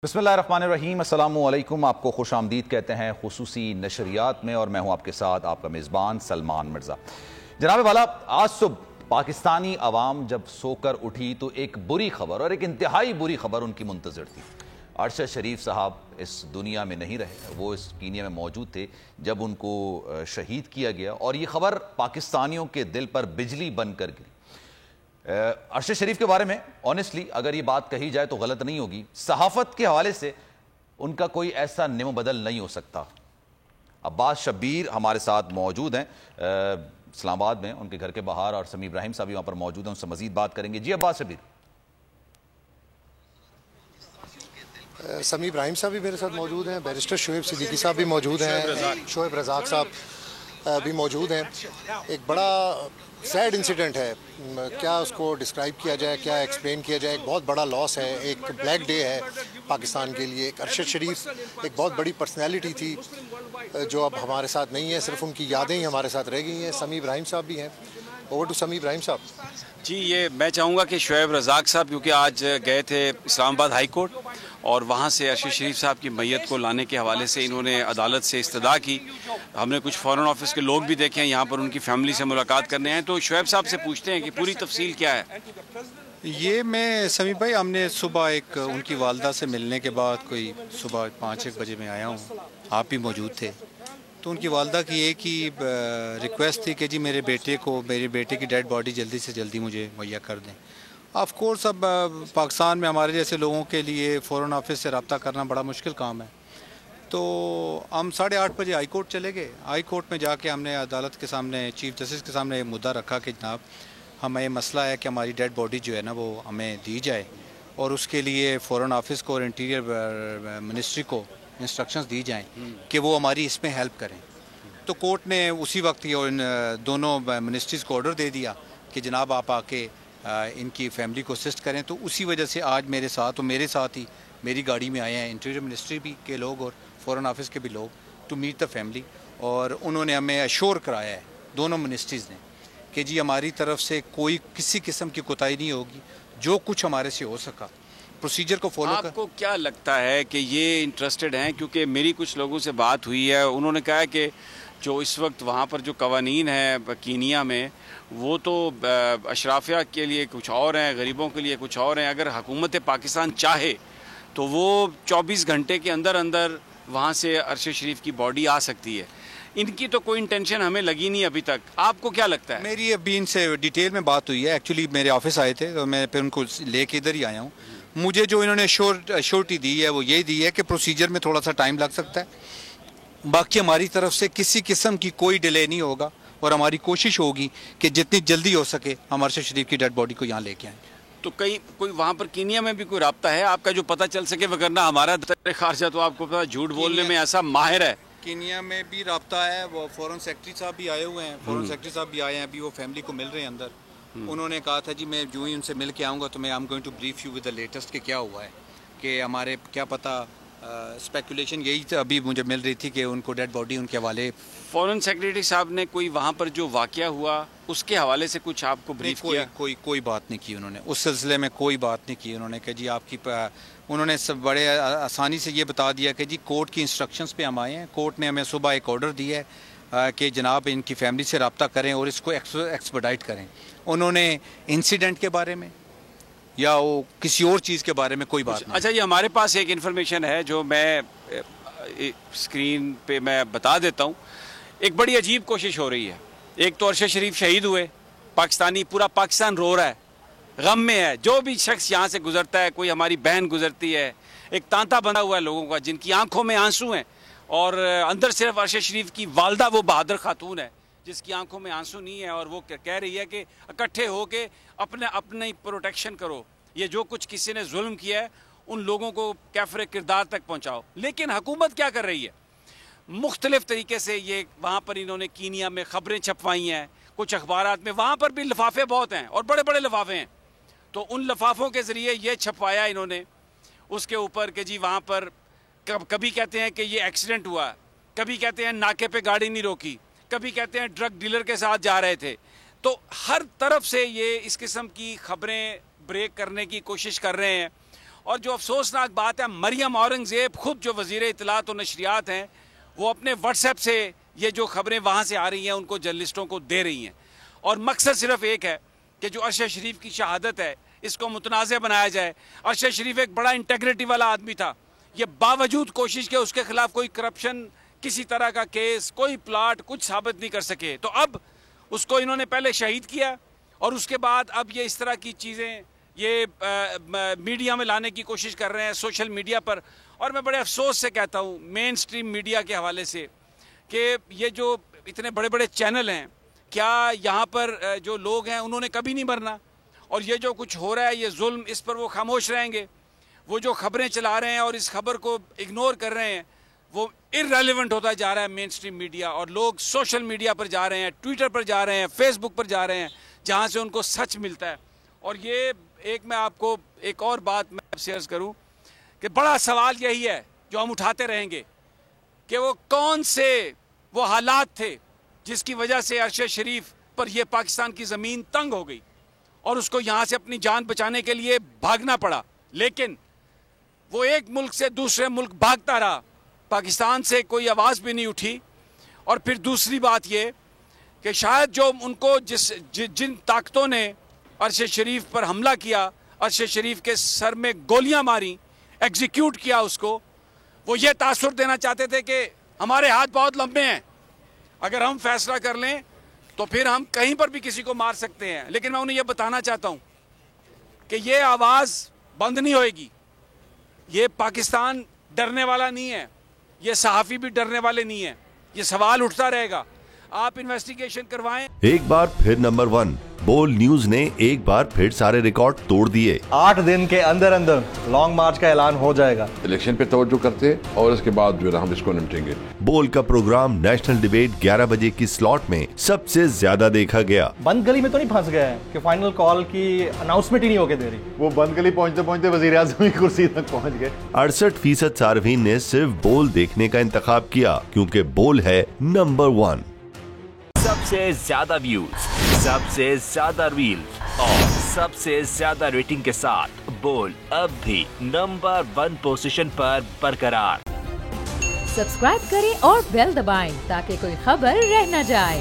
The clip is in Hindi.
बिस्मिल्लाहिर्रहमानिर्रहीम, अस्सलामु अलैकुम। आपको खुश आमदीद कहते हैं खुसूसी नशरियात में, और मैं हूं आपके साथ आपका मेज़बान सलमान मिर्ज़ा। जनाब वाला, आज सुबह पाकिस्तानी अवाम जब सोकर उठी तो एक बुरी खबर, और एक इंतहाई बुरी खबर उनकी मुंतज़िर थी। अरशद शरीफ साहब इस दुनिया में नहीं रहे, वो इस कीनिया में मौजूद थे जब उनको शहीद किया गया, और ये खबर पाकिस्तानियों के दिल पर बिजली बनकर गिरी। अरशद शरीफ के बारे में ऑनेस्टली अगर ये बात कही जाए तो गलत नहीं होगी। सहाफ़त के हवाले से उनका कोई ऐसा निम बदल नहीं हो सकता। अब्बास शब्बीर हमारे साथ मौजूद हैं इस्लामाबाद में, उनके घर के बाहर, और समी इब्राहिम साहब भी वहाँ पर मौजूद हैं, उनसे मज़ीद बात करेंगे। जी अब्बास शब्बीर। समी इब्राहिम साहब भी मेरे साथ मौजूद हैं, बैरिस्टर शोएब सिद्दीकी साहब भी मौजूद हैं, शोएब रज़ाक साहब भी मौजूद हैं। एक बड़ा सैड इंसिडेंट है, क्या उसको डिस्क्राइब किया जाए, क्या एक्सप्लेन किया जाए। एक बहुत बड़ा लॉस है, एक ब्लैक डे है पाकिस्तान के लिए। एक अरशद शरीफ एक बहुत बड़ी पर्सनैलिटी थी जो अब हमारे साथ नहीं है, सिर्फ उनकी यादें ही हमारे साथ रह गई हैं। समी इब्राहिम साहब भी हैं। ओवर टू समी इब्राहिम साहब। जी, ये मैं चाहूँगा कि शोएब रज़ाक साहब, क्योंकि आज गए थे इस्लामाबाद हाई कोर्ट और वहाँ से अरशद शरीफ साहब की मैयत को लाने के हवाले से इन्होंने अदालत से इस्तदा की। हमने कुछ फॉरेन ऑफिस के लोग भी देखे हैं यहाँ पर, उनकी फैमिली से मुलाकात करने हैं। तो शोएब साहब से पूछते हैं कि पूरी तफसील क्या है। ये मैं समी भाई, हमने सुबह एक उनकी वालदा से मिलने के बाद कोई सुबह 5-1 बजे में आया हूँ, आप भी मौजूद थे। तो उनकी वालदा की एक ही रिक्वेस्ट थी कि जी मेरे बेटे की डेड बॉडी जल्दी से जल्दी मुझे मुहैया कर दें। ऑफ कोर्स अब पाकिस्तान में हमारे जैसे लोगों के लिए फ़ॉरेन ऑफिस से रब्ता करना बड़ा मुश्किल काम है। तो हम 8:30 बजे हाई कोर्ट चले गए। हाई कोर्ट में जाके हमने अदालत के सामने, चीफ जस्टिस के सामने मुद्दा रखा कि जनाब हमें मसला है कि हमारी डेड बॉडी जो है ना वो हमें दी जाए, और उसके लिए फ़ॉरेन ऑफिस को और इंटीरियर मिनिस्ट्री को इंस्ट्रक्शंस दी जाएं कि वो हमारी इसमें हेल्प करें। तो कोर्ट ने उसी वक्त ये इन दोनों मिनिस्ट्रीज़ को ऑर्डर दे दिया कि जनाब आप आके इनकी फैमिली को असिस्ट करें। तो उसी वजह से आज मेरे साथ, और मेरे साथ ही मेरी गाड़ी में आए हैं इंटीरियर मिनिस्ट्री भी के लोग और फ़ॉरेन ऑफिस के भी लोग, टू मीट द फैमिली। और उन्होंने हमें अश्योर कराया है, दोनों मिनिस्ट्रीज़ ने, कि जी हमारी तरफ से कोई किसी किस्म की कोताही नहीं होगी, जो कुछ हमारे से हो सका प्रोसीजर को फॉलो कर। आपको क्या लगता है कि ये इंटरेस्टेड हैं? क्योंकि मेरी कुछ लोगों से बात हुई है, उन्होंने कहा है कि जो इस वक्त वहाँ पर जो कवानीन है कीनिया में, वो तो अशराफिया के लिए कुछ और हैं, गरीबों के लिए कुछ और हैं। अगर हुकूमत पाकिस्तान चाहे तो वो 24 घंटे के अंदर अंदर वहाँ से अरशद शरीफ की बॉडी आ सकती है। इनकी तो कोई इंटेंशन हमें लगी नहीं अभी तक। आपको क्या लगता है? मेरी अभी इनसे डिटेल में बात हुई है। एक्चुअली मेरे ऑफिस आए थे तो मैं फिर उनको लेके इधर ही आया हूँ। मुझे जो इन्होंने श्योरिटी दी है वो ये दी है कि प्रोसीजर में थोड़ा सा टाइम लग सकता है, बाकी हमारी तरफ से किसी किस्म की कोई डिले नहीं होगा, और हमारी कोशिश होगी कि जितनी जल्दी हो सके हम अरशद शरीफ की डेड बॉडी को यहाँ लेके आएँ। तो कहीं कोई वहाँ पर कीनिया में भी कोई रब्ता है आपका जो पता चल सके? वगरना हमारा दफ्तर खारजा तो आपको पता झूठ बोलने में ऐसा माहिर है। कीनिया में भी रब्ता है, वो फॉरेन सेक्रेटरी साहब भी आए हुए हैं, फॉरेन सेक्रेटरी साहब भी आए हैं, अभी वो फैमिली को मिल रहे हैं अंदर। उन्होंने कहा था जी मैं जो ही उनसे मिल के आऊँगा तो मैं I am going to brief you with the latest कि क्या हुआ है, कि हमारे क्या पता स्पेकुलेशन यही अभी मुझे मिल रही थी कि उनको डेड बॉडी उनके हवाले। फॉरेन सेक्रेटरी साहब ने कोई वहाँ पर जो वाकया हुआ उसके हवाले से कुछ आपको ब्रीफ किया? कोई बात नहीं की उन्होंने, उस सिलसिले में कोई बात नहीं की उन्होंने। कि जी आपकी उन्होंने सब बड़े आसानी से ये बता दिया कि जी कोर्ट की इंस्ट्रक्शंस पे हम आए हैं। कोर्ट ने हमें सुबह एक ऑर्डर दिया है कि जनाब इनकी फैमिली से रब्ता करें और इसको एक्सपेडाइट करें। उन्होंने इंसिडेंट के बारे में या वो किसी और चीज़ के बारे में कोई बात नहीं। अच्छा, ये हमारे पास एक इन्फॉर्मेशन है जो मैं स्क्रीन पे मैं बता देता हूँ। एक बड़ी अजीब कोशिश हो रही है। एक तो अरशद शरीफ शहीद हुए, पूरा पाकिस्तान रो रहा है, गम में है। जो भी शख्स यहाँ से गुजरता है, कोई हमारी बहन गुजरती है, एक तांता बना हुआ है लोगों का जिनकी आंखों में आंसू हैं, और अंदर सिर्फ अरशद शरीफ की वालदा वो बहादुर खातून है जिसकी आंखों में आंसू नहीं है, और वो कह रही है कि इकट्ठे होके अपने प्रोटेक्शन करो। ये जो कुछ किसी ने जुल्म किया है उन लोगों को कैफरे किरदार तक पहुँचाओ। लेकिन हुकूमत क्या कर रही है? मुख्तलिफ तरीके से ये वहाँ पर इन्होंने कीनिया में ख़बरें छपवाई हैं, कुछ अखबारात में, वहाँ पर भी लिफाफे बहुत हैं और बड़े बड़े लिफाफे हैं। तो उन लिफाफों के ज़रिए ये छपवाया इन्होंने उसके ऊपर कि जी वहाँ पर कभी कहते हैं कि ये एक्सीडेंट हुआ, कभी कहते हैं नाके पे गाड़ी नहीं रोकी, कभी कहते हैं ड्रग डीलर के साथ जा रहे थे। तो हर तरफ से ये इस किस्म की खबरें ब्रेक करने की कोशिश कर रहे हैं। और जो अफसोसनाक बात है, मरियम औरंगज़ेब खुद जो वज़ीर इत्तलात और नशरियात हैं, वो अपने व्हाट्सएप से ये जो खबरें वहाँ से आ रही हैं उनको जर्नलिस्टों को दे रही हैं, और मकसद सिर्फ एक है कि जो अरशद शरीफ की शहादत है इसको मुतनाज़ बनाया जाए। अरशद शरीफ एक बड़ा इंटेग्रिटी वाला आदमी था, ये बावजूद कोशिश के उसके खिलाफ कोई करप्शन, किसी तरह का केस, कोई प्लाट कुछ साबित नहीं कर सके, तो अब उसको इन्होंने पहले शहीद किया और उसके बाद अब ये इस तरह की चीज़ें ये मीडिया में लाने की कोशिश कर रहे हैं, सोशल मीडिया पर। और मैं बड़े अफसोस से कहता हूँ मेन स्ट्रीम मीडिया के हवाले से कि ये जो इतने बड़े बड़े चैनल हैं, क्या यहाँ पर जो लोग हैं उन्होंने कभी नहीं मरना, और ये जो कुछ हो रहा है ये जुल्म, इस पर वो खामोश रहेंगे। वो जो खबरें चला रहे हैं और इस खबर को इग्नोर कर रहे हैं, वो इररेलेवेंट होता जा रहा है मेन स्ट्रीम मीडिया, और लोग सोशल मीडिया पर जा रहे हैं, ट्विटर पर जा रहे हैं, फेसबुक पर जा रहे हैं, जहाँ से उनको सच मिलता है। और ये एक मैं आपको एक और बात मैं आपसे अर्ज़ करूँ कि बड़ा सवाल यही है जो हम उठाते रहेंगे कि वो कौन से वो हालात थे जिसकी वजह से अरशद शरीफ पर यह पाकिस्तान की ज़मीन तंग हो गई और उसको यहाँ से अपनी जान बचाने के लिए भागना पड़ा, लेकिन वो एक मुल्क से दूसरे मुल्क भागता रहा, पाकिस्तान से कोई आवाज़ भी नहीं उठी। और फिर दूसरी बात ये कि शायद जो उनको जिन ताकतों ने अरशद शरीफ पर हमला किया, अरशद शरीफ के सर में गोलियां मारी, एग्जीक्यूट किया उसको, वो ये तासुर देना चाहते थे कि हमारे हाथ बहुत लंबे हैं, अगर हम फैसला कर लें तो फिर हम कहीं पर भी किसी को मार सकते हैं। लेकिन मैं उन्हें यह बताना चाहता हूं कि ये आवाज़ बंद नहीं होएगी। ये पाकिस्तान डरने वाला नहीं है, ये सहाफ़ी भी डरने वाले नहीं है, ये सवाल उठता रहेगा। आप इन्वेस्टिगेशन करवाएं। एक बार फिर नंबर 1 बोल न्यूज ने एक बार फिर सारे रिकॉर्ड तोड़ दिए। 8 दिन के अंदर अंदर लॉन्ग मार्च का ऐलान हो जाएगा। इलेक्शन पे तवज्जो करते और इसके बाद जो है हम इसको निपटेंगे। बोल का प्रोग्राम नेशनल डिबेट 11 बजे की स्लॉट में सबसे ज्यादा देखा गया। बंद गली में तो नहीं फंस गए हैं कि फाइनल कॉल की अनाउंसमेंट ही नहीं होके दे रही। वो बंद गली पहुंचते पहुंचते वजीर आज़म की कुर्सी तक पहुंच गए। 68% सार्फिन ने सिर्फ बोल देखने का इंतखाब किया क्योंकि बोल है नंबर 1। सबसे ज्यादा व्यूज, सबसे ज्यादा रील्स और सबसे ज्यादा रेटिंग के साथ बोल अब भी नंबर 1 पोजीशन पर बरकरार। सब्सक्राइब करें और बेल दबाएं ताकि कोई खबर रह न जाए।